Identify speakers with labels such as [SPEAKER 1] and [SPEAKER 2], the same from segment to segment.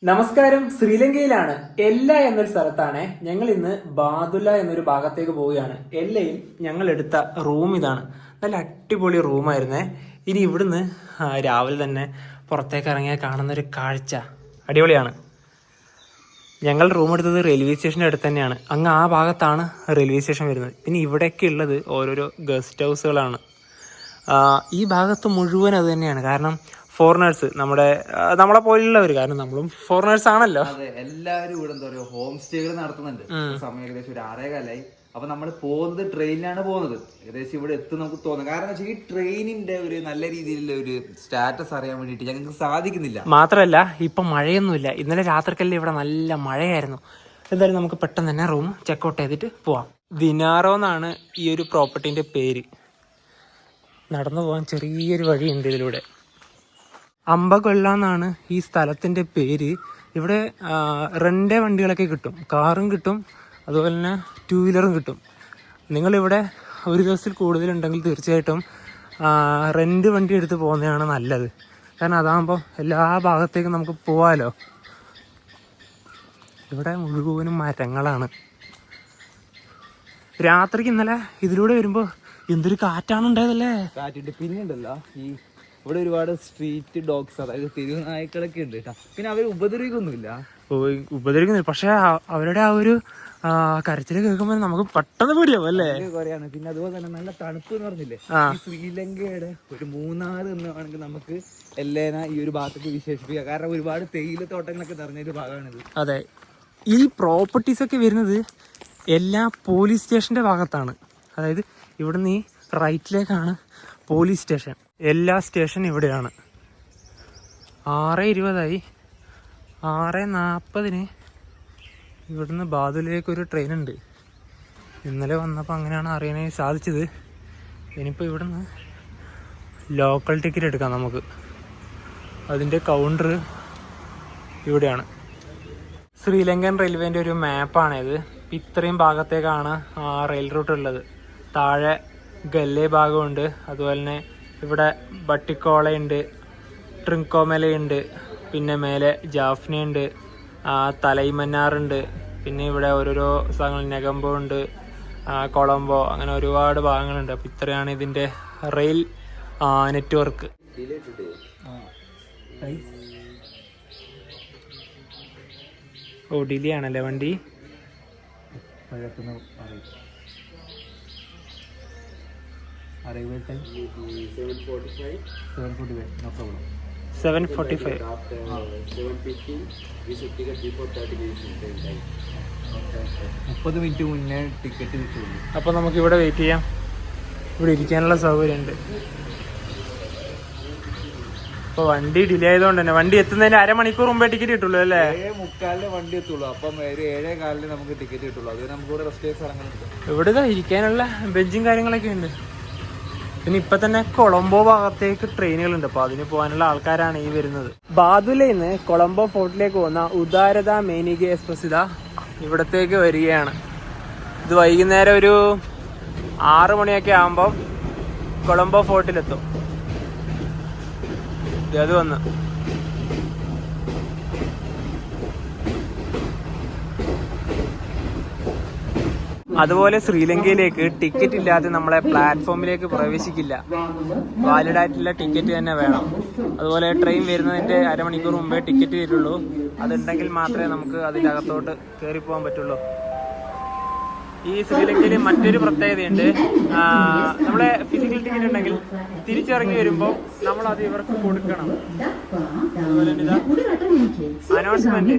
[SPEAKER 1] നമസ്കാരം. ശ്രീലങ്കയിലാണ് എല്ല എന്നൊരു സ്ഥലത്താണ് ഞങ്ങൾ ഇന്ന് ബാദുല എന്നൊരു ഭാഗത്തേക്ക് പോവുകയാണ്. എല്ലയിൽ ഞങ്ങൾ എടുത്ത റൂം ഇതാണ്. നല്ല അടിപൊളി റൂമായിരുന്നേ. ഇനി ഇവിടുന്ന് രാവിലെ തന്നെ പുറത്തേക്ക് ഇറങ്ങിയാൽ കാണുന്ന ഒരു കാഴ്ച അടിപൊളിയാണ്. ഞങ്ങൾ റൂം എടുത്തത് റെയിൽവേ സ്റ്റേഷൻ്റെ അടുത്ത് തന്നെയാണ്. അങ്ങ് ആ ഭാഗത്താണ് റെയിൽവേ സ്റ്റേഷൻ വരുന്നത്. പിന്നെ ഇവിടെയൊക്കെ ഉള്ളത് ഓരോരോ ഗസ്റ്റ് ഹൗസുകളാണ്. ഈ ഭാഗത്ത് മുഴുവൻ അത് തന്നെയാണ്. കാരണം ഫോറിനേഴ്സ് നമ്മളെ പോലുള്ളവർ, കാരണം നമ്മളും ഫോറിനേഴ്സ് ആണല്ലോ.
[SPEAKER 2] അതെ, എല്ലാവരും ഇവിടെ എന്താ പറയുക ഹോം സ്റ്റേകൾ നടത്തുന്നുണ്ട്. സമയം ഏകദേശം ഒരു 6:15 അപ്പൊ നമ്മൾ പോകുന്നത് ട്രെയിനിലാണ് പോകുന്നത്. ഏകദേശം ഇവിടെ എത്തും നമുക്ക് തോന്നുന്നു. കാരണം വെച്ചാൽ ഈ ട്രെയിനിന്റെ ഒരു നല്ല രീതിയിലുള്ള ഒരു സ്റ്റാറ്റസ് അറിയാൻ വേണ്ടിയിട്ട് ഞങ്ങൾക്ക് സാധിക്കുന്നില്ല.
[SPEAKER 1] മാത്രമല്ല ഇപ്പം മഴയൊന്നുമില്ല. ഇന്നലെ രാത്രിക്കല്ലേ ഇവിടെ നല്ല മഴയായിരുന്നു. എന്തായാലും നമുക്ക് പെട്ടെന്ന് തന്നെ റൂം ചെക്കൗട്ട് ചെയ്തിട്ട് പോവാം. ദിനാറോ എന്നാണ് ഈ ഒരു പ്രോപ്പർട്ടീൻ്റെ പേര്. നടന്നു പോകാൻ ചെറിയൊരു വഴിയുണ്ട് ഇതിലൂടെ. അമ്പകൊള്ള എന്നാണ് ഈ സ്ഥലത്തിൻ്റെ പേര്. ഇവിടെ റെൻ്റ് വണ്ടികളൊക്കെ കിട്ടും, കാറും കിട്ടും, അതുപോലെ തന്നെ 2 വീലറും കിട്ടും. നിങ്ങളിവിടെ ഒരു ദിവസത്തിൽ കൂടുതലുണ്ടെങ്കിൽ തീർച്ചയായിട്ടും റെൻ്റ് വണ്ടി എടുത്ത് പോകുന്നതാണ് നല്ലത്. കാരണം അതാകുമ്പോൾ എല്ലാ ഭാഗത്തേക്കും നമുക്ക് പോവാമല്ലോ. ഇവിടെ മുഴുവനും മരങ്ങളാണ്. രാത്രിക്ക് ഇന്നലെ ഇതിലൂടെ വരുമ്പോൾ എന്തൊരു കാറ്റാണ് ഉണ്ടായതല്ലേ.
[SPEAKER 2] കാറ്റിട്ട് പിന്നെയുണ്ടല്ലോ ഈ ഇവിടെ ഒരുപാട് സ്ട്രീറ്റ് ഡോഗ്സ്, അതായത് തെരുവ് നായ്ക്കളൊക്കെ ഉണ്ട് കേട്ടോ. പിന്നെ അവർ ഉപദ്രവിക്കൊന്നുമില്ല.
[SPEAKER 1] പക്ഷെ അവരുടെ ആ ഒരു കരച്ചിൽ കേൾക്കുമ്പോൾ നമുക്ക് പെട്ടെന്ന് പേടിയാവും അല്ലേ.
[SPEAKER 2] കുറയാണ്. പിന്നെ അതുപോലെ തന്നെ നല്ല തണുപ്പ് എന്ന് പറഞ്ഞില്ലേ, ഈ ശ്രീലങ്കയുടെ ഒരു മൂന്നാർ എന്ന് വേണമെങ്കിൽ നമുക്ക് എല്ലേന ഈ ഒരു ഭാഗത്തേക്ക് വിശേഷിപ്പിക്കാം. കാരണം ഒരുപാട് തേയില തോട്ടങ്ങളൊക്കെ നിറഞ്ഞൊരു ഭാഗമാണിത്.
[SPEAKER 1] അതെ, ഈ പ്രോപ്പർട്ടീസ് ഒക്കെ വരുന്നത് എല്ലാ പോലീസ് സ്റ്റേഷന്റെ ഭാഗത്താണ്. അതായത് ഇവിടുന്ന് ഈ റൈറ്റിലേക്കാണ് പോലീസ് സ്റ്റേഷൻ. എല്ലാ സ്റ്റേഷൻ ഇവിടെയാണ്. 6:20 6:40 ഇവിടുന്ന് ബാദുലിലേക്കൊരു ട്രെയിൻ ഉണ്ട്. ഇന്നലെ വന്നപ്പോൾ അങ്ങനെയാണ് അറിയാനായി സാധിച്ചത്. ഇനിയിപ്പോൾ ഇവിടുന്ന് ലോക്കൽ ടിക്കറ്റ് എടുക്കാം നമുക്ക്. അതിൻ്റെ കൗണ്ടർ ഇവിടെയാണ്. ശ്രീലങ്കൻ റെയിൽവേൻ്റെ ഒരു മാപ്പാണിത്. ഇത്രയും ഭാഗത്തേക്കാണ് ആ റെയിൽ റൂട്ട് ഉള്ളത്. താഴെ ഗല്ലേ ഭാഗമുണ്ട്, അതുപോലെ തന്നെ ഇവിടെ ബട്ടിക്കോളയുണ്ട്, ട്രിങ്കോമലയുണ്ട്, പിന്നെ മേലെ ജാഫ്നയുണ്ട്, തലൈമന്നാറുണ്ട്, പിന്നെ ഇവിടെ ഓരോരോ സ്ഥലങ്ങൾ നെഗംബോ ഉണ്ട്, കൊളംബോ, അങ്ങനെ ഒരുപാട് ഭാഗങ്ങളുണ്ട്. അപ്പോൾ ഇത്രയാണ് ഇതിൻ്റെ റെയിൽ നെറ്റ്വർക്ക്. ഓ, ഡിലേ ആണല്ലേ വണ്ടി.
[SPEAKER 2] Arrival time 7:45. No problem.
[SPEAKER 1] 7:45.
[SPEAKER 3] After 7:50 we should ticket before 30 minutes in time.
[SPEAKER 2] 30 minute മുന്നേ ടിക്കറ്റ് കിട്ടുള്ളൂ.
[SPEAKER 1] അപ്പോൾ നമുക്ക് ഇവിടെ വെയിറ്റ് ചെയ്യാം. ഇവിടെ ഇരിക്കാനുള്ള സൗകര്യമുണ്ട്. അപ്പോൾ വണ്ടി ഡിലേ ആയതുകൊണ്ട് തന്നെ വണ്ടി എത്തുന്നതിന് അരമണിക്കൂർ മുമ്പേ ടിക്കറ്റ് കിട്ടുള്ളൂ അല്ലേ.
[SPEAKER 2] 7:45 വണ്ടി എത്തുള്ളൂ. അപ്പം 7:15 നമുക്ക് ടിക്കറ്റ് കിട്ടുള്ളൂ. അത് നമുക്ക് ഇവിടെ റെസ്റ്റ് സ്ഥലങ്ങളുണ്ട്.
[SPEAKER 1] ഇവിടെ ഇരിക്കാനുള്ള ബെഞ്ചും കാര്യങ്ങളൊക്കെ ഉണ്ട്. പിന്നെ ഇപ്പൊ തന്നെ കൊളംബോ ഭാഗത്തേക്ക് ട്രെയിനുകളുണ്ട്. അപ്പൊ അതിന് പോകാനുള്ള ആൾക്കാരാണ് ഈ വരുന്നത്. ബാദുലയിൽ നിന്ന് കൊളംബോ ഫോർട്ടിലേക്ക് പോകുന്ന ഉദാരത മേനിക എക്സ്പ്രസ് ഇതാ ഇവിടത്തേക്ക് വരികയാണ്. ഇത് വൈകുന്നേരം ഒരു 6 മണിയൊക്കെ ആകുമ്പോൾ കൊളംബോ ഫോർട്ടിലെത്തും. അത് വന്ന് അതുപോലെ ശ്രീലങ്കയിലേക്ക് ടിക്കറ്റ് ഇല്ലാതെ നമ്മളെ പ്ലാറ്റ്ഫോമിലേക്ക് പ്രവേശിക്കില്ല. വാലിഡ് ആയിട്ടുള്ള ടിക്കറ്റ് തന്നെ വേണം. അതുപോലെ ട്രെയിൻ വരുന്നതിൻ്റെ അരമണിക്കൂർ മുമ്പേ ടിക്കറ്റ് തരുള്ളൂ. അതുണ്ടെങ്കിൽ മാത്രമേ നമുക്ക് അതിൻ്റെ അകത്തോട്ട് കയറി പോകാൻ പറ്റുള്ളൂ. ഈ ശ്രീലങ്കയിൽ മറ്റൊരു പ്രത്യേകതയുണ്ട്. നമ്മളെ ഫിസിക്കൽ ടിക്കറ്റ് ഉണ്ടെങ്കിൽ തിരിച്ചിറങ്ങി വരുമ്പോൾ നമ്മളത് ഇവർക്ക് കൊടുക്കണം. അതുപോലെ തന്നെ അനൗൺസ്മെന്റ്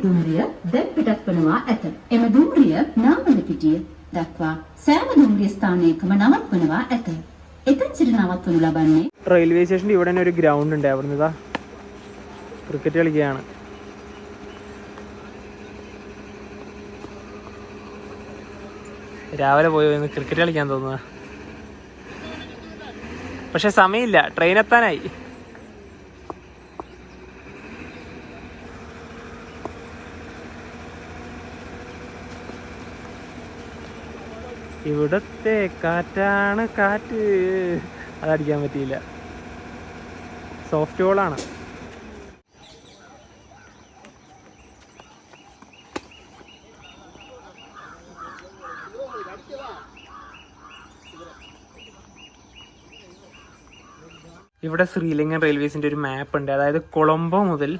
[SPEAKER 1] റെയിൽവേ സ്റ്റേഷന്റെ ഇവിടെ തന്നെ ഒരു ഗ്രൗണ്ട് ഉണ്ട്. അവിടെ നിന്ന് ക്രിക്കറ്റ് കളിക്കുകയാണ്. രാവിലെ പോയി ക്രിക്കറ്റ് കളിക്കാൻ തോന്നുക. പക്ഷെ സമയമില്ല, ട്രെയിൻ എത്താനായി. ഇവിടത്തെ കാറ്റാണ് കാറ്റ്. അതടിക്കാൻ പറ്റിയില്ല. സോഫ്റ്റ് ബോളാണ്. ഇവിടെ ശ്രീലങ്കൻ റെയിൽവേസിന്റെ ഒരു മാപ്പ് ഉണ്ട്. അതായത് കൊളംബോ മുതൽ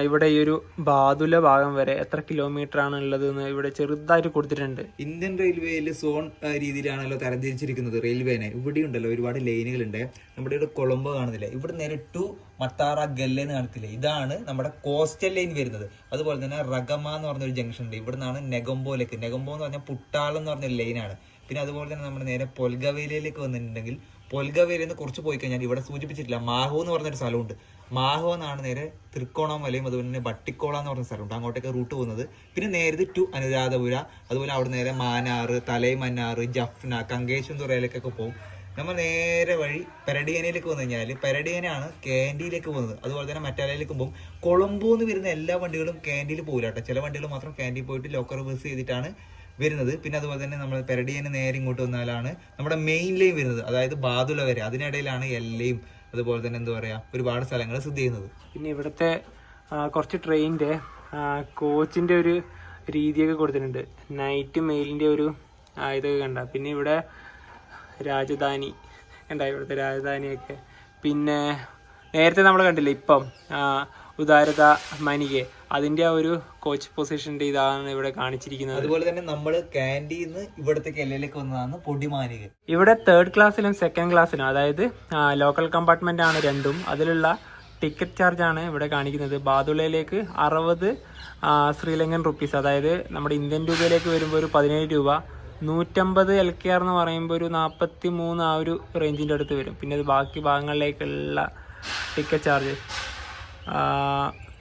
[SPEAKER 1] ഇവിടെ ഈ ഒരു ബാദുല ഭാഗം വരെ എത്ര കിലോമീറ്റർ ആണ് ഉള്ളത് എന്ന് ഇവിടെ ചെറുതായിട്ട് കൊടുത്തിട്ടുണ്ട്.
[SPEAKER 2] ഇന്ത്യൻ റെയിൽവേയിൽ സോൺ രീതിയിലാണല്ലോ തരംതിരിച്ചിരിക്കുന്നത് റെയിൽവേനെ. ഇവിടെ ഉണ്ടല്ലോ ഒരുപാട് ലൈനുകളുണ്ട്. നമ്മുടെ ഇവിടെ കൊളംബോ കാണുന്നില്ല, ഇവിടെ നേരെ ടു മത്താറ ഗല്ലെ എന്ന് കാണത്തില്ലേ, ഇതാണ് നമ്മുടെ കോസ്റ്റൽ ലൈൻ വരുന്നത്. അതുപോലെ തന്നെ റഗമ എന്ന് പറഞ്ഞൊരു ജംഗ്ഷൻ ഉണ്ട്. ഇവിടെ നിന്നാണ് നെഗംബോയിലേക്ക്, നെഗംബോ എന്ന് പറഞ്ഞാൽ പുട്ടാളം എന്ന് പറഞ്ഞൊരു ലൈനാണ്. പിന്നെ അതുപോലെ തന്നെ നമ്മൾ നേരെ പൊൽഗവേലയിലേക്ക് വന്നിട്ടുണ്ടെങ്കിൽ പൊൽഗവേലയിൽ നിന്ന് കുറച്ച് പോയി കഴിഞ്ഞാൽ ഇവിടെ സൂചിപ്പിച്ചിട്ടില്ല മാഹോ എന്ന് പറഞ്ഞൊരു സ്ഥലമുണ്ട്. മാഹോ എന്നാണ് നേരെ തൃക്കോണമലയും അതുപോലെ തന്നെ ബട്ടിക്കോള എന്ന് പറഞ്ഞ സ്ഥലമുണ്ട്, അങ്ങോട്ടേക്ക് റൂട്ട് പോകുന്നത്. പിന്നെ നേരെ ടു അനുരാധപുര, അതുപോലെ അവിടെ നേരെ മാനാറ്, തലൈമന്നാറ്, ജഫ്ന, കങ്കേശ്വരയിലേക്കൊക്കെ പോകും. നമ്മൾ നേരെ വഴി പെരഡിയനയിലേക്ക് വന്നു കഴിഞ്ഞാൽ പെരഡിയനാണ് കാൻഡിയിലേക്ക് പോകുന്നത്. അതുപോലെ തന്നെ മറ്റാലയിലേക്ക് പോകും. കൊളംബോ എന്ന് വരുന്ന എല്ലാ വണ്ടികളും കാൻഡിയിൽ പോകില്ല കേട്ടോ, ചില വണ്ടികൾ മാത്രം കാൻഡിയിൽ പോയിട്ട് ലോക്കർ ബസ് ചെയ്തിട്ടാണ് വരുന്നത്. പിന്നെ അതുപോലെ തന്നെ നമ്മൾ പെരഡിയന് നേരെ ഇങ്ങോട്ട് വന്നാലാണ് നമ്മുടെ മെയിൻ ലൈൻ വരുന്നത്, അതായത് ബാദുല വരെ. അതിനിടയിലാണ് എല്ലയും അതുപോലെ തന്നെ എന്താ പറയുക ഒരുപാട് സ്ഥലങ്ങൾ സ്ഥിതി ചെയ്യുന്നത്.
[SPEAKER 1] പിന്നെ ഇവിടുത്തെ കുറച്ച് ട്രെയിനിൻ്റെ കോച്ചിൻ്റെ ഒരു രീതിയൊക്കെ കൊടുത്തിട്ടുണ്ട്. നൈറ്റ് മെയിലിൻ്റെ ഒരു ഇതൊക്കെ കണ്ട. പിന്നെ ഇവിടെ രാജധാനി കണ്ട, ഇവിടുത്തെ രാജധാനിയൊക്കെ. പിന്നെ നേരത്തെ നമ്മൾ കണ്ടില്ലേ ഇപ്പം ഉദാരത മനികെ, അതിന്റെ ആ ഒരു കോച്ച് പൊസിഷന്റെ ഇതാണ് ഇവിടെ കാണിച്ചിരിക്കുന്നത്.
[SPEAKER 2] അതുപോലെ തന്നെ നമ്മൾ കാൻഡീന്ന് ഇവിടത്തേക്ക് എല്ലയിലേക്ക് വന്നതാണ് പൊടിമാനിക.
[SPEAKER 1] ഇവിടെ 3rd ക്ലാസ്സിലും 2nd ക്ലാസ്സിലും, അതായത് ലോക്കൽ കമ്പാർട്ട്മെന്റ് ആണ് രണ്ടും, അതിലുള്ള ടിക്കറ്റ് ചാർജ് ആണ് ഇവിടെ കാണിക്കുന്നത്. ബാദുളയിലേക്ക് 60 ശ്രീലങ്കൻ റുപ്പീസ്, അതായത് നമ്മുടെ ഇന്ത്യൻ രൂപയിലേക്ക് വരുമ്പോൾ ഒരു 17 രൂപ. 150 LKR എന്ന് പറയുമ്പോൾ ഒരു 43 ആ ഒരു റേഞ്ചിൻ്റെ അടുത്ത് വരും. പിന്നെ ഇത് ബാക്കി ഭാഗങ്ങളിലേക്കുള്ള ടിക്കറ്റ് ചാർജ്.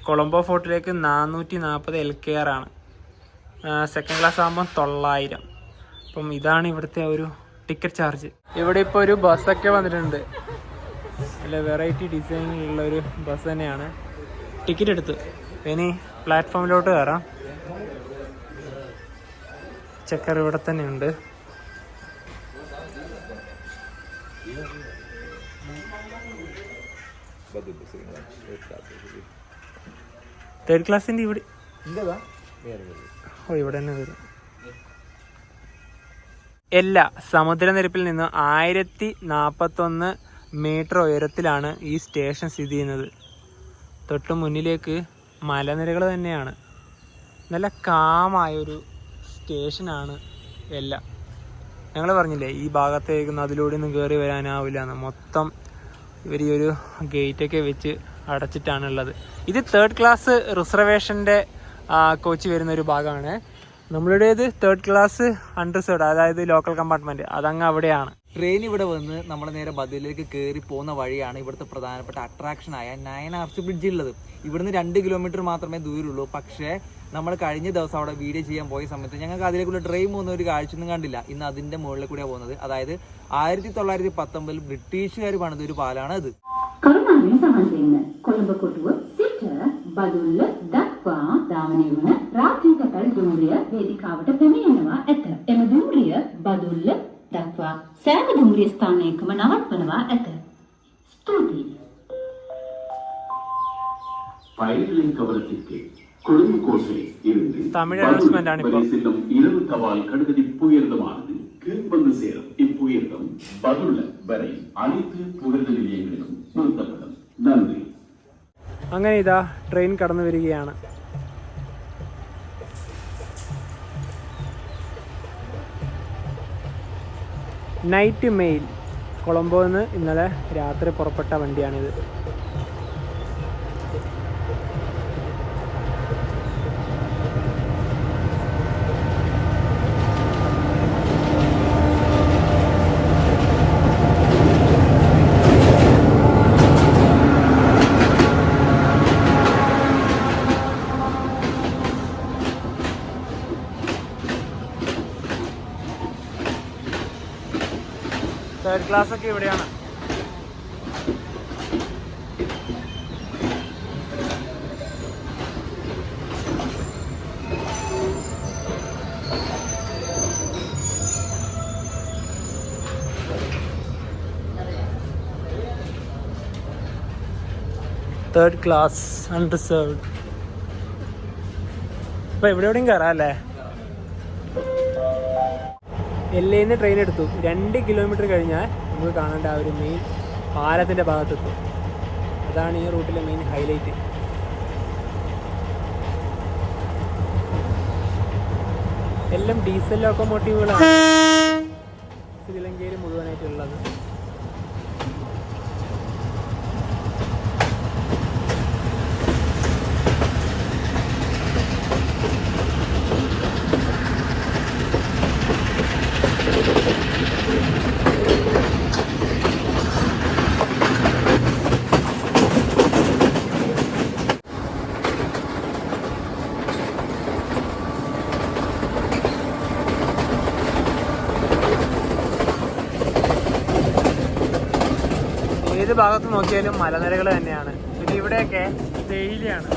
[SPEAKER 1] കൊളംബോ ഫോർട്ടിലേക്ക് 440 LKR ആണ്. 2nd ക്ലാസ് ആകുമ്പോൾ 900. അപ്പം ഇതാണ് ഇവിടുത്തെ ഒരു ടിക്കറ്റ് ചാർജ്. ഇവിടെ ഇപ്പോൾ ഒരു ബസ്സൊക്കെ വന്നിട്ടുണ്ട്, അല്ല വെറൈറ്റി ഡിസൈനിലുള്ള ഒരു ബസ് തന്നെയാണ്. ടിക്കറ്റ് എടുത്ത് ഇനി പ്ലാറ്റ്ഫോമിലോട്ട് കയറാം. ചെക്കർ ഇവിടെ തന്നെ ഉണ്ട്. തേർഡ് ക്ലാസ്സിന്റെ ഇവിടെ ഇവിടെ തന്നെ വരും. എല്ലാ സമുദ്രനിരപ്പിൽ നിന്ന് 1041 മീറ്റർ ഉയരത്തിലാണ് ഈ സ്റ്റേഷൻ സ്ഥിതി ചെയ്യുന്നത്. തൊട്ട് മുന്നിലേക്ക് മലനിരകൾ തന്നെയാണ്. നല്ല കാമായൊരു സ്റ്റേഷനാണ് എല്ലാം. ഞങ്ങൾ പറഞ്ഞില്ലേ ഈ ഭാഗത്തേക്കൊന്നും അതിലൂടെ ഒന്നും കയറി വരാനാവില്ല എന്ന്. മൊത്തം ഇവർ ഈ ഒരു ഗേറ്റൊക്കെ വെച്ച് അടച്ചിട്ടാണുള്ളത്. ഇത് 3rd ക്ലാസ് റിസർവേഷൻ്റെ കോച്ച് വരുന്ന ഒരു ഭാഗമാണ്. നമ്മളുടേത് 3rd ക്ലാസ് അൺറിസർവ്ഡ്, അതായത് ലോക്കൽ കമ്പാർട്ട്മെന്റ്, അതങ്ങ് അവിടെയാണ്.
[SPEAKER 2] ട്രെയിൻ ഇവിടെ വന്ന് നമ്മൾ നേരെ ബദലിലേക്ക് കയറി പോകുന്ന വഴിയാണ് ഇവിടുത്തെ പ്രധാനപ്പെട്ട അട്രാക്ഷനായ നയന ആർച്ച് ബ്രിഡ്ജ് ഉള്ളത്. ഇവിടുന്ന് 2 കിലോമീറ്റർ മാത്രമേ ദൂരമുള്ളൂ. പക്ഷേ നമ്മൾ കഴിഞ്ഞ ദിവസം അവിടെ വീഡിയോ ചെയ്യാൻ പോയ സമയത്ത് ഞങ്ങൾക്ക് അതിലേക്കുള്ള ട്രെയിൻ പോകുന്ന ഒരു കാഴ്ചയൊന്നും കണ്ടില്ല. ഇന്ന് അതിന്റെ മുകളിൽ കൂടെയാണ് പോകുന്നത്. അതായത് 1919 ബ്രിട്ടീഷുകാർ പണിത ഒരു പാലാണ് അത്.
[SPEAKER 4] කරුණාවෙන් සමන් දෙන්න. කොළඹ කොටුව සිට බදුල්ල දක්වා ධාවනය වන රාත්‍රී තැපැල් දුම්රිය වේදිකාවට පැමිණෙනවා ඇත. එම දුම්රිය බදුල්ල දක්වා සෑම දුම්රිය ස්ථානයකම නවත්වනවා ඇත. ස්තුතියි.
[SPEAKER 5] பயணிகளின் கவனத்திற்கு கொழும்பு கோட்டையில் இருந்து
[SPEAKER 1] தமிழ் announcement ആണ് ഇപ്പോൾ.
[SPEAKER 5] செல்லும் இரவு தபால் கடுகதி புயர்தமானது கீழ்வந்து சேரும். இப்புயர்தம் பதுள்ள வரை அனைத்து புகழ்ந்த நிலையங்களிலும் நிறுத்தப்படும். நன்றி.
[SPEAKER 1] അങ്ങനെ ഇതാ ട്രെയിൻ കടന്നു വരികയാണ്. നൈറ്റ് മെയിൽ കൊളംബോയിൽ നിന്ന് ഇന്നലെ രാത്രി പുറപ്പെട്ട വണ്ടിയാണിത്. തേർഡ് ക്ലാസ് ഒക്കെ ഇവിടെയാണ്. Third class unreserved. ഇപ്പൊ ഇവിടെ എവിടെയും കയറാം അല്ലേ? എല്ലയിൽ നിന്ന് ട്രെയിൻ എടുത്തു. 2 കിലോമീറ്റർ കഴിഞ്ഞാൽ നമുക്ക് കാണേണ്ട ആ ഒരു മെയിൻ പാലത്തിൻ്റെ ഭാഗത്തെത്തും. അതാണ് ഈ റൂട്ടിലെ മെയിൻ ഹൈലൈറ്റ്. എല്ലാം ഡീസൽ ലോക്കോമോട്ടീവുകളാണ് ശ്രീലങ്കയിൽ മുഴുവനായിട്ടുള്ളത്. ഏത് ഭാഗത്ത് നോക്കിയാലും മലനിരകൾ തന്നെയാണ്. പിന്നെ ഇവിടെയൊക്കെ തേയിലയാണ്.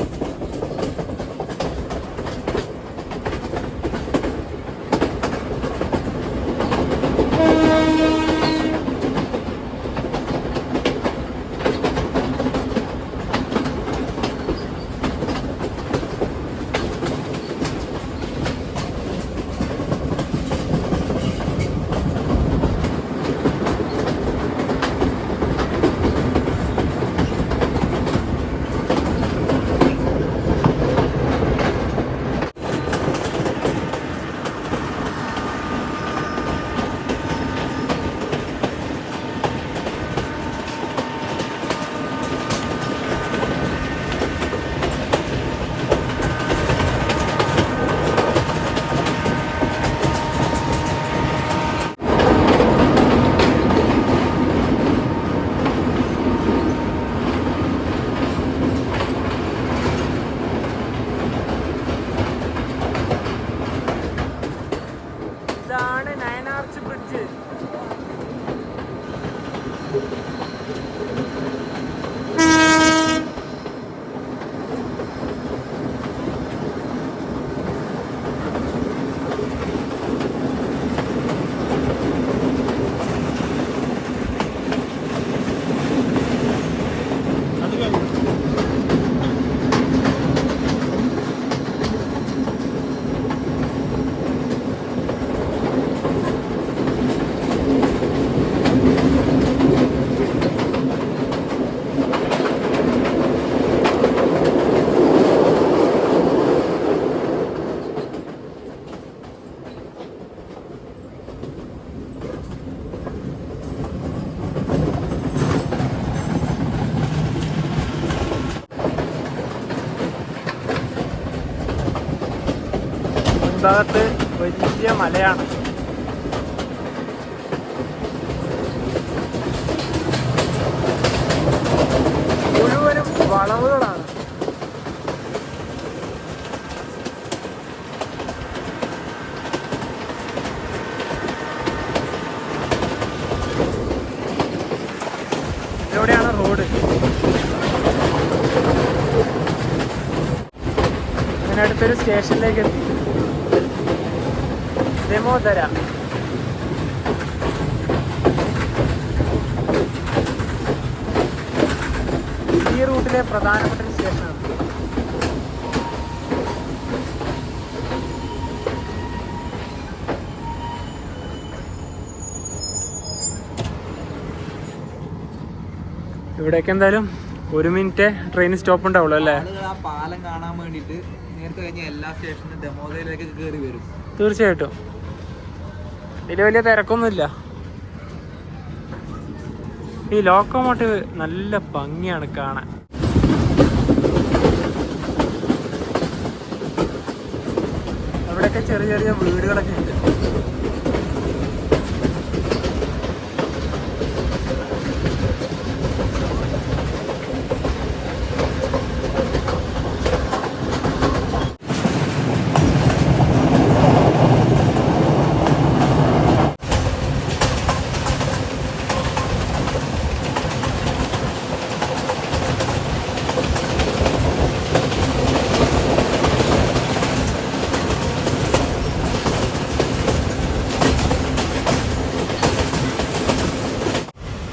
[SPEAKER 1] ഇതാണ് നയനാർച്ച് ബ്രിഡ്ജ്. മുൻഭാഗത്ത് വലിയ മലയാണ്. മുഴുവനും വളവുകളാണ്. ഇവിടെയാണ് റോഡ്. അങ്ങനെ അടുത്തൊരു സ്റ്റേഷനിലേക്ക് എത്തി. ദമോദര. ഈ റൂട്ടിലെ പ്രധാനപ്പെട്ട ഒരു സ്റ്റേഷനാണ്. ഇവിടേക്ക് എന്തായാലും 1 മിനിറ്റ് ട്രെയിൻ സ്റ്റോപ്പ് ഉണ്ടാവുള്ളൂ അല്ലേ?
[SPEAKER 2] ആ പാലം കാണാൻ വേണ്ടിയിട്ട് നേരത്തെ കഴിഞ്ഞ എല്ലാ സ്റ്റേഷനും ദമോദരയിലേക്ക് കയറി വരും.
[SPEAKER 1] തീർച്ചയായിട്ടും. ഇതിൽ വലിയ തിരക്കൊന്നുമില്ല. ഈ ലോക്കോമോട്ടീവ് നല്ല ഭംഗിയാണ് കാണാൻ. അവിടെയൊക്കെ ചെറിയ ചെറിയ വീടുകളൊക്കെ ഉണ്ട്.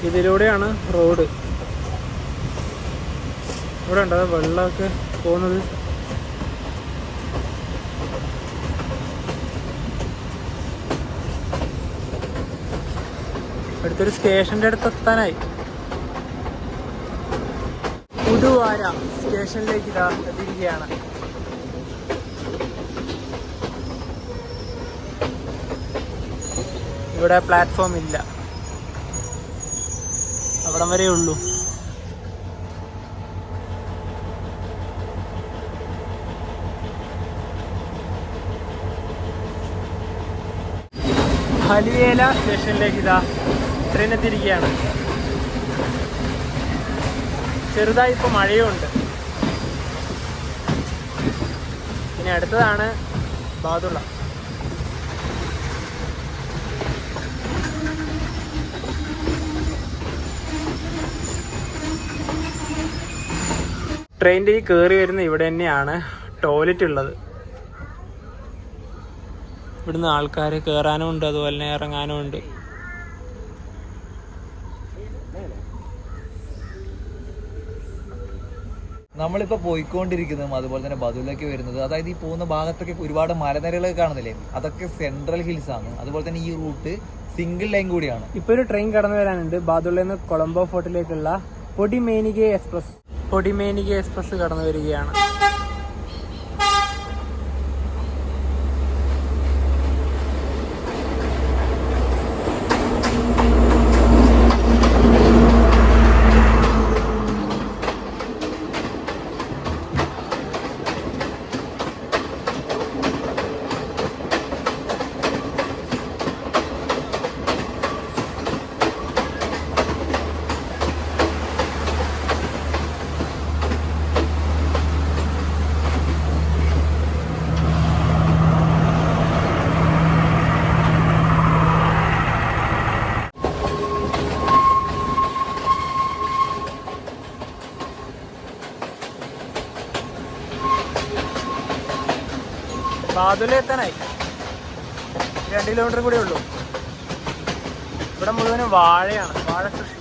[SPEAKER 1] ഇതിലൂടെയാണ് റോഡ്. ഇവിടെ ഉണ്ടോ വെള്ളമൊക്കെ പോകുന്നത്? അടുത്തൊരു സ്റ്റേഷൻ്റെ അടുത്ത് എത്താനായി. പുതുവാര സ്റ്റേഷനിലേക്ക് ഇതാ എത്തിയിരിക്കുകയാണ്. ഇവിടെ പ്ലാറ്റ്ഫോം ഇല്ല, അവിടം വരെ ഉള്ളൂ. ഹലിവേല സ്റ്റേഷനിലേക്ക് ഇതാ ട്രെയിൻ എത്തിയിരിക്കുകയാണ്. ചെറുതായി ഇപ്പോൾ മഴയുണ്ട്. ഇനി അടുത്തതാണ് ബാദുള്ള. ട്രെയിനിൻ്റെ ഈ കയറി വരുന്ന ഇവിടെ തന്നെയാണ് ടോയ്ലറ്റ് ഉള്ളത്. ഇവിടുന്ന് ആൾക്കാർ കയറാനും ഉണ്ട്, അതുപോലെ തന്നെ ഇറങ്ങാനും ഉണ്ട്.
[SPEAKER 2] നമ്മളിപ്പോ പോയിക്കൊണ്ടിരിക്കുന്നതും അതുപോലെ തന്നെ ബദൂലിലേക്ക് വരുന്നത്, അതായത് ഈ പോകുന്ന ഭാഗത്തൊക്കെ ഒരുപാട് മലനിരകളൊക്കെ കാണുന്നില്ലേ, അതൊക്കെ സെൻട്രൽ ഹിൽസ് ആണ്. അതുപോലെ തന്നെ ഈ റൂട്ട് സിംഗിൾ ലൈൻ കൂടിയാണ്.
[SPEAKER 1] ഇപ്പൊ ഒരു ട്രെയിൻ കടന്നു വരാനുണ്ട് ബാദുള്ളയിൽ നിന്ന് കൊളംബോ ഫോർട്ടിലേക്കുള്ള പൊടിമേനിക എക്സ്പ്രസ് കടന്നു വരികയാണ്. ബാദുല എത്താനായി 2 കിലോമീറ്റർ കൂടെ ഉള്ളൂ. ഇവിടെ മുഴുവനും വാഴയാണ്, വാഴ കൃഷി.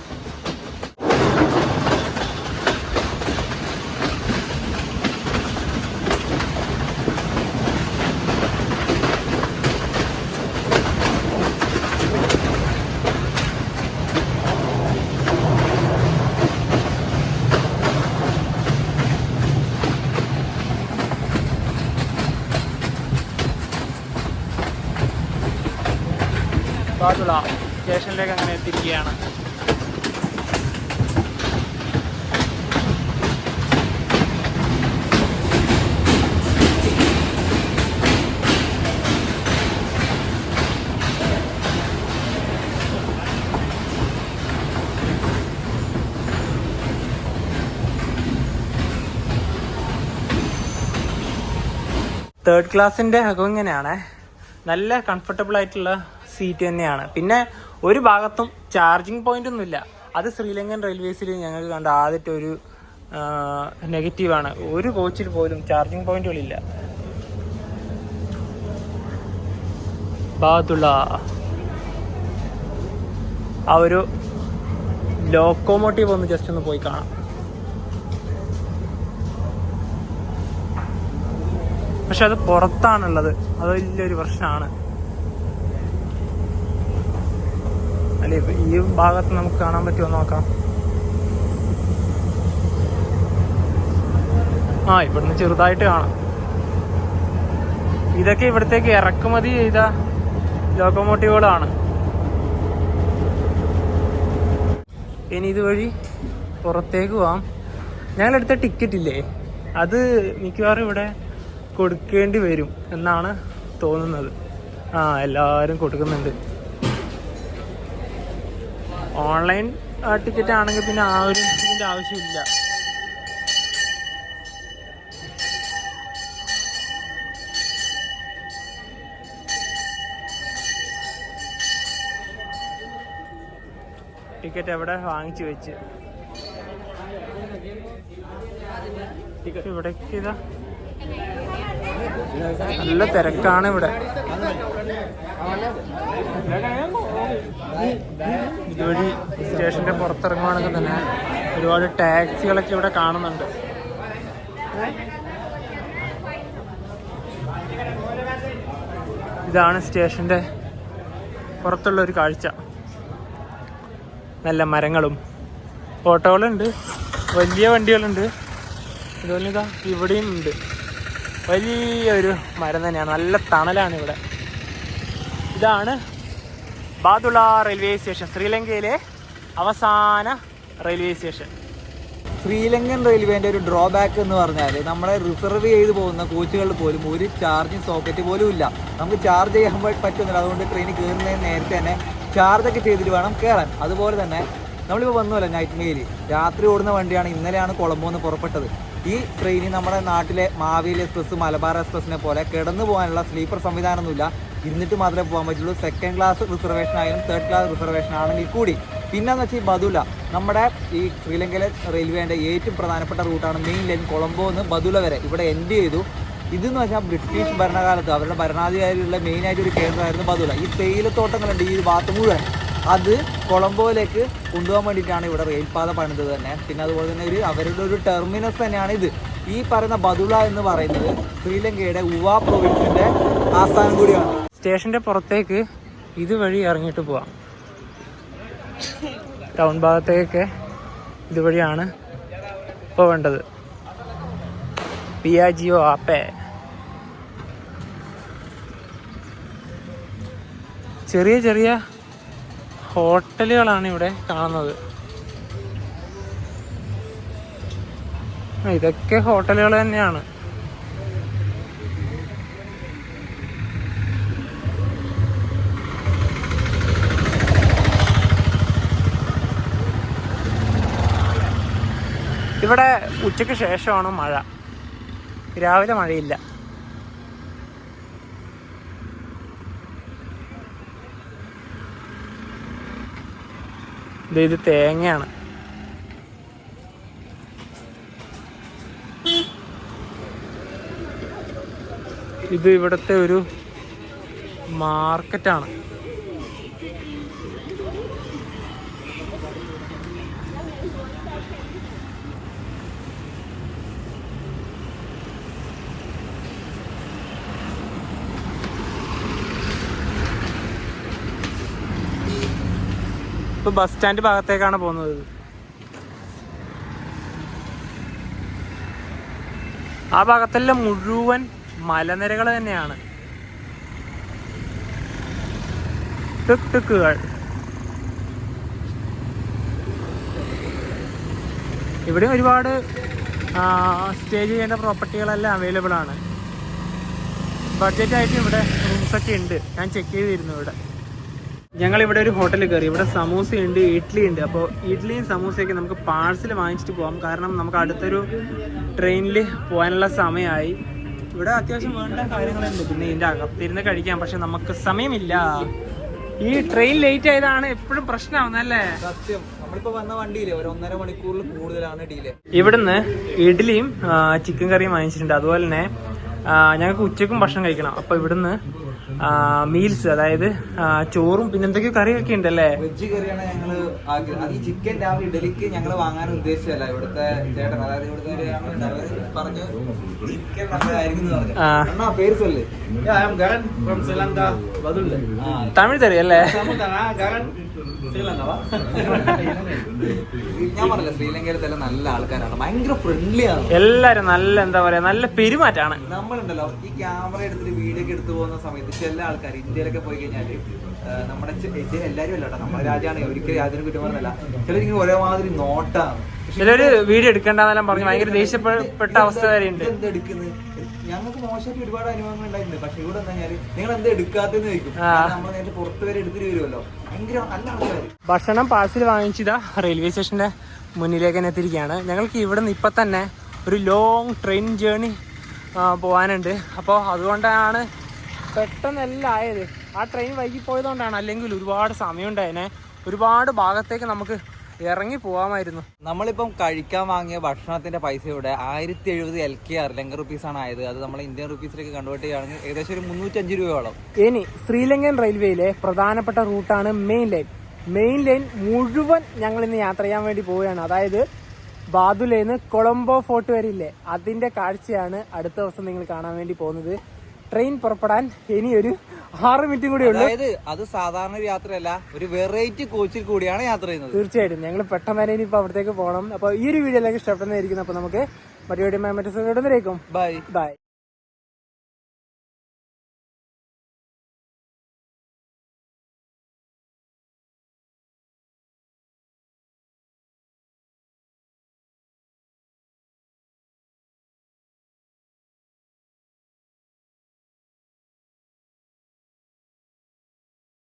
[SPEAKER 1] ബാദുള്ള സ്റ്റേഷനിലേക്ക് അങ്ങനെ എത്തിയിരിക്കുകയാണ്. തേർഡ് ക്ലാസ്സിൻ്റെ അകം ഇങ്ങനെയാണ്. നല്ല കംഫർട്ടബിൾ ആയിട്ടുള്ള സീറ്റ് തന്നെയാണ്. പിന്നെ ഒരു ഭാഗത്തും ചാർജിങ് പോയിന്റ് ഒന്നുമില്ല. അത് ശ്രീലങ്കൻ റെയിൽവേസിൽ ഞങ്ങൾക്ക് കണ്ട ആദ്യത്തെ ഒരു നെഗറ്റീവാണ്. ഒരു കോച്ചിൽ പോലും ചാർജിങ് പോയിന്റുകളില്ല. ബാദുള്ള ആ ഒരു ലോക്കോമോട്ടീവ് ഒന്ന് ജസ്റ്റ് ഒന്ന് പോയി കാണാം. പക്ഷെ അത് പുറത്താണുള്ളത്, അത് വലിയൊരു പ്രശ്നമാണ്. അല്ലേ, ഈ ഭാഗത്ത് നമുക്ക് കാണാൻ പറ്റുമോ നോക്കാം. ഇവിടുന്ന് ചെറുതായിട്ട് കാണാം. ഇതൊക്കെ ഇവിടത്തേക്ക് ഇറക്കുമതി ചെയ്ത ലോക്കോമോട്ടീവുകളാണ്. ഇനി ഇതുവഴി പുറത്തേക്ക് പോവാം. ഞങ്ങളെടുത്ത ടിക്കറ്റ് ഇല്ലേ, അത് മിക്കവാറും ഇവിടെ കൊടുക്കേണ്ടി വരും എന്നാണ് തോന്നുന്നത്. എല്ലാവരും കൊടുക്കുന്നുണ്ട്. ഓൺലൈൻ ടിക്കറ്റ് ആണെങ്കിൽ പിന്നെ ആ ഒരു ഇതിൻ്റെ ആവശ്യമില്ല. ടിക്കറ്റ് എവിടെ വാങ്ങിച്ചു വെച്ച് ടിക്കറ്റ് ഇവിടേക്ക് ഇതാ നല്ല തിരക്കാണ് ഇവിടെ. ഇതുവഴി സ്റ്റേഷന്റെ പുറത്തിറങ്ങുവാണെങ്കിൽ തന്നെ ഒരുപാട് ടാക്സികളൊക്കെ ഇവിടെ കാണുന്നുണ്ട്. ഇതാണ് സ്റ്റേഷന്റെ പുറത്തുള്ള ഒരു കാഴ്ച. നല്ല മരങ്ങളും ഓട്ടോകളുണ്ട്, വലിയ വണ്ടികളുണ്ട്. അതുപോലെ ഇതാ ഇവിടെയും ഉണ്ട്. വലിയൊരു മരം തന്നെയാണ്, നല്ല തണലാണ് ഇവിടെ. ഇതാണ് ബാദുള്ള റെയിൽവേ സ്റ്റേഷൻ, ശ്രീലങ്കയിലെ അവസാന റെയിൽവേ സ്റ്റേഷൻ.
[SPEAKER 2] ശ്രീലങ്കൻ റെയിൽവേന്റെ ഒരു ഡ്രോബാക്ക് എന്ന് പറഞ്ഞാൽ നമ്മളെ റിസർവ് ചെയ്ത് പോകുന്ന കോച്ചുകളിൽ പോലും ഒരു ചാർജിങ് സോക്കറ്റ് പോലും ഇല്ല. നമുക്ക് ചാർജ് ചെയ്യാൻ പറ്റുന്നില്ല. അതുകൊണ്ട് ട്രെയിനിൽ കയറുന്നതിന് നേരത്തെ തന്നെ ചാർജൊക്കെ ചെയ്തിട്ട് വേണം കയറാൻ. അതുപോലെ തന്നെ നമ്മളിപ്പോൾ വന്നുമല്ലോ നൈറ്റ് മെയിൽ, രാത്രി ഓടുന്ന വണ്ടിയാണ്. ഇന്നലെയാണ് കൊളംബോന്ന് പുറപ്പെട്ടത്. ഈ ട്രെയിനിൽ നമ്മുടെ നാട്ടിലെ മാവേലി എക്സ്പ്രസ്, മലബാർ എക്സ്പ്രസിനെ പോലെ കിടന്നു പോകാനുള്ള സ്ലീപ്പർ സംവിധാനമൊന്നുമില്ല. ഇരുന്നിട്ട് മാത്രമേ പോകാൻ പറ്റുള്ളൂ. സെക്കൻഡ് ക്ലാസ് റിസർവേഷൻ ആയാലും തേർഡ് ക്ലാസ് റിസർവേഷൻ ആണെങ്കിൽ കൂടി. പിന്നെന്ന് വെച്ചാൽ ഈ ബദുല, നമ്മുടെ ഈ ശ്രീലങ്കയിലെ റെയിൽവേൻ്റെ ഏറ്റവും പ്രധാനപ്പെട്ട റൂട്ടാണ് മെയിൻ ലൈൻ. കൊളംബോന്ന് ബദുല വരെ ഇവിടെ എൻഡ് ചെയ്തു. ഇതെന്ന് വെച്ചാൽ ബ്രിട്ടീഷ് ഭരണകാലത്ത് അവരുടെ ഭരണാധികാരികളുടെ മെയിനായിട്ട് ഒരു കേന്ദ്രമായിരുന്നു ബദുല. ഈ തേയിലത്തോട്ടങ്ങളുണ്ട് ഈ ഭാഗത്ത് മുഴുവൻ, അത് കൊളംബോയിലേക്ക് കൊണ്ടുപോകാൻ വേണ്ടിയിട്ടാണ് ഇവിടെ റെയിൽപാത പണിതത് തന്നെ. പിന്നെ അതുപോലെ തന്നെ അവരുടെ ഒരു ടെർമിനസ് തന്നെയാണ് ഇത്. ഈ പറയുന്ന ബദുല എന്ന് പറയുന്നത് ശ്രീലങ്കയുടെ ഉവ പ്രൊവിൻസിന്റെ ആസ്ഥാനം കൂടിയാണ്.
[SPEAKER 1] സ്റ്റേഷന്റെ പുറത്തേക്ക് ഇതുവഴി ഇറങ്ങിയിട്ട് പോവാം. ടൗൺ ഭാഗത്തേക്ക് ഇതുവഴിയാണ് പോവേണ്ടത്. പിയാജിയോ ആപ്പേ. ചെറിയ ചെറിയ ഹോട്ടലുകളാണ് ഇവിടെ കാണുന്നത്. ഇതൊക്കെ ഹോട്ടലുകൾ തന്നെയാണ്. ഇവിടെ ഉച്ചയ്ക്ക് ശേഷമാണ് മഴ, രാവിലെ മഴയില്ല. ഇത് തേങ്ങയാണ്. ഇത് ഇവിടുത്തെ ഒരു മാർക്കറ്റാണ്. ഇപ്പൊ ബസ് സ്റ്റാൻഡ് ഭാഗത്തേക്കാണ് പോകുന്നത്. ആ ഭാഗത്തെല്ലാം മുഴുവൻ മലനിരകൾ തന്നെയാണ്. ടുക്ടുക്കുകൾ. ഇവിടെ ഒരുപാട് സ്റ്റേ ചെയ്യേണ്ട പ്രോപ്പർട്ടികളെല്ലാം അവൈലബിൾ ആണ്. ബഡ്ജറ്റായിട്ട് ഇവിടെ റൂംസൊക്കെ ഉണ്ട്. ഞാൻ ചെക്ക് ചെയ്തിരുന്നു ഇവിടെ. ഞങ്ങളിവിടെ ഒരു ഹോട്ടലിൽ കയറി. ഇവിടെ സമൂസയുണ്ട്, ഇഡ്ഡലി ഉണ്ട്. അപ്പോൾ ഇഡ്ഡലിയും സമൂസയൊക്കെ നമുക്ക് പാഴ്സൽ വാങ്ങിച്ചിട്ട് പോകാം. കാരണം നമുക്ക് അടുത്തൊരു ട്രെയിനിൽ പോകാനുള്ള സമയമായി. ഇവിടെ അത്യാവശ്യം വേണ്ട കാര്യങ്ങളുണ്ട്. പിന്നെ ഇതിൻ്റെ അകത്തിരുന്ന് കഴിക്കാം. പക്ഷെ നമുക്ക് സമയമില്ല. ഈ ട്രെയിൻ ലേറ്റ് ആയതാണ് എപ്പോഴും പ്രശ്നമാവുന്നല്ലേ.
[SPEAKER 2] സത്യം, നമ്മളിപ്പോ വന്ന വണ്ടിയിലെ ഒരു 1.5 മണിക്കൂറിൽ കൂടുതലാണ് ഡിലേ.
[SPEAKER 1] ഇവിടുന്ന് ഇഡ്ഡലിയും ചിക്കൻ കറിയും വാങ്ങിച്ചിട്ടുണ്ട്. അതുപോലെ തന്നെ ഞങ്ങൾക്ക് ഉച്ചക്കും ഭക്ഷണം കഴിക്കണം. അപ്പൊ ഇവിടുന്ന് മീൽസ്, അതായത് ചോറും പിന്നെ എന്തൊക്കെയോ കറിയൊക്കെ ഉണ്ടല്ലേ.
[SPEAKER 2] വെജ് കറിയാണ് ഞങ്ങള് ആഗ്രഹം. ഈ ചിക്കൻ രാവിലെ ഇഡലിക്ക് ഞങ്ങൾ വാങ്ങാൻ ഉദ്ദേശിച്ചല്ല. ഇവിടുത്തെ ചേട്ടൻ, അതായത് ഇവിടുത്തെ പറഞ്ഞു ചിക്കൻ നല്ലതായിരിക്കും പറഞ്ഞു. എന്നാ പേര് ചൊല്ല്.
[SPEAKER 1] തമിഴ് തറിയല്ലേ?
[SPEAKER 2] ഞാൻ പറഞ്ഞില്ല, ശ്രീലങ്കയിലെ തന്നെ നല്ല ആൾക്കാരാണ്, ഭയങ്കര ഫ്രണ്ട്ലി ആണ്
[SPEAKER 1] എല്ലാരും. നല്ല എന്താ പറയാ, നല്ല പെരുമാറ്റാണ്.
[SPEAKER 2] നമ്മളുണ്ടല്ലോ ഈ ക്യാമറ എടുത്തിട്ട് വീഡിയോ ഒക്കെ എടുത്തു പോകുന്ന സമയത്ത് ചില ആൾക്കാർ ഇന്ത്യയിലൊക്കെ പോയി കഴിഞ്ഞാല് നമ്മുടെ ഇന്ത്യയിൽ എല്ലാവരും അല്ല കേട്ടോ, നമ്മുടെ രാജ്യമാണ്, ഒരിക്കലും യാതൊരു കുറ്റം പറഞ്ഞല്ല. ചിലരിങ്ങനെ ഒരേമാതിരി നോട്ടാണ്.
[SPEAKER 1] ചിലര് വീഡിയോ എടുക്കണ്ടെന്നെല്ലാം പറഞ്ഞു ഭയങ്കര ദേഷ്യപ്പെട്ട അവസ്ഥ വരെയുണ്ട്.
[SPEAKER 2] എന്തെടുക്കുന്നത്, ഞങ്ങൾക്ക് മോശമായിട്ട് ഒരുപാട് അനുഭവങ്ങൾ ഉണ്ടായിട്ടുണ്ട്. പക്ഷെ ഇവിടെ എന്താ പറഞ്ഞാല് നിങ്ങൾ എന്താ എടുക്കാത്തെന്ന് ചോദിക്കും. നമ്മൾ നേരത്തെ പുറത്ത് വരെ എടുത്തിട്ട് വരുമല്ലോ. ഭയങ്കര നല്ല ആൾക്കാർ.
[SPEAKER 1] ഭക്ഷണം പാഴ്സൽ വാങ്ങിച്ചതാ റെയിൽവേ സ്റ്റേഷന്റെ മുന്നിലേക്ക് തന്നെ എത്തിയിരിക്കുകയാണ്. ഞങ്ങൾക്ക് ഇവിടെ നിന്ന് ഇപ്പം തന്നെ ഒരു ലോങ് ട്രെയിൻ ജേർണി പോകാനുണ്ട്. അപ്പോൾ അതുകൊണ്ടാണ് പെട്ടെന്നെല്ലാം ആയത്. ആ ട്രെയിൻ വൈകി പോയതുകൊണ്ടാണ്. അല്ലെങ്കിൽ ഒരുപാട് സമയം ഉണ്ടായേനെ. ഒരുപാട് ഭാഗത്തേക്ക് നമുക്ക് ഇറങ്ങി പോവാമായിരുന്നു.
[SPEAKER 2] നമ്മളിപ്പം കഴിക്കാൻ വാങ്ങിയ ഭക്ഷണത്തിന്റെ പൈസ ഇവിടെ 1070 LKR ലങ്ക റുപ്പീസാണ് ആയത്. അത് നമ്മൾ ഇന്ത്യൻ റുപ്പീസിലേക്ക് കൺവേർട്ട് ചെയ്യുകയാണെങ്കിൽ ഏകദേശം ഒരു 305 രൂപയോളം.
[SPEAKER 1] ഇനി ശ്രീലങ്കൻ റെയിൽവേയിലെ പ്രധാനപ്പെട്ട റൂട്ടാണ് മെയിൻ ലൈൻ. മെയിൻ ലൈൻ മുഴുവൻ ഞങ്ങൾ ഇന്ന് യാത്ര ചെയ്യാൻ വേണ്ടി പോവുകയാണ്. അതായത് ബാദുലേന്ന് കൊളംബോ ഫോർട്ട് വരെ ഇല്ലേ, അതിന്റെ കാഴ്ചയാണ് അടുത്ത ദിവസം നിങ്ങൾ കാണാൻ വേണ്ടി പോകുന്നത്. ട്രെയിൻ പുറപ്പെടാൻ ഇനിയൊരു 6 മിനിറ്റും കൂടി ഉള്ളൂ.
[SPEAKER 2] അതായത് അത് സാധാരണ ഒരു യാത്രയല്ല, ഒരു വെറൈറ്റി കോച്ചിൽ കൂടിയാണ് യാത്ര ചെയ്യുന്നത്.
[SPEAKER 1] തീർച്ചയായിട്ടും ഞങ്ങൾ പെട്ടെന്ന് തന്നെ ഇനിയിപ്പോൾ അവിടത്തേക്ക് പോകണം. അപ്പോൾ ഈ ഒരു വീഡിയോ എല്ലാവർക്കും ഇഷ്ടപ്പെടുന്നതായിരിക്കും. അപ്പോൾ നമുക്ക് മറ്റു വീഡിയോ മറ്റു ബൈ.